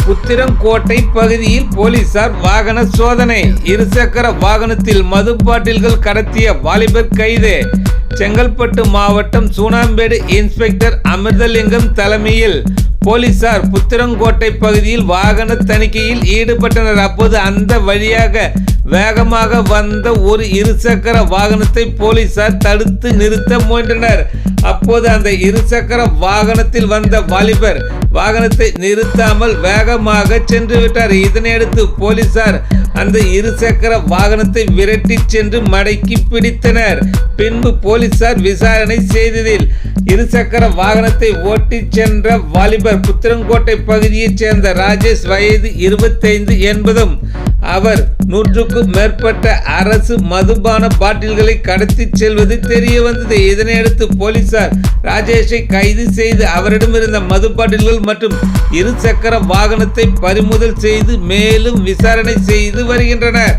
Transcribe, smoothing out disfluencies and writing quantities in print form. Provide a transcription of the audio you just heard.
புத்திரங்கோட்டை பகுதியில் போலீசார் வாகன சோதனை. இருசக்கர வாகனத்தில் மது பாட்டில்கள் கடத்திய வாலிபர் கைது. செங்கல்பட்டு மாவட்டம் சூனாம்பேடு இன்ஸ்பெக்டர் அமிர்தலிங்கம் தலைமையில் போலீசார் புத்திரங்கோட்டை பகுதியில் வாகன தணிக்கையில் ஈடுபட்டனர். அப்போது அந்த வழியாக வேகமாக வந்த ஒரு இருசக்கர வாகனத்தை போலீசார் தடுத்து நிறுத்த முயன்றனர். அப்போது அந்த இருசக்கர வாகனத்தில் வந்த வாலிபர் வாகனத்தை நிறுத்தாமல் வேகமாக சென்று விட்டார். இதனையடுத்து போலீசார் அந்த இருசக்கர வாகனத்தை விரட்டி சென்று மடக்கி பிடித்தனர். பின்பு போலீசார் விசாரணை செய்ததில் இருசக்கர வாகனத்தை ஓட்டி சென்ற வாலிபர் புத்திரங்கோட்டை பகுதியைச் சேர்ந்த ராஜேஷ், வயது 25 என்பதும் அவர் 100க்கும் மேற்பட்ட அரசு மதுபான பாட்டில்களை கடத்தி செல்வது தெரிய வந்தது. இதனையடுத்து போலீசார் ராஜேஷை கைது செய்து அவரிடமிருந்த மது பாட்டில்கள் மற்றும் இருசக்கர வாகனத்தை பறிமுதல் செய்து மேலும் விசாரணை செய்து வருகின்றனர்.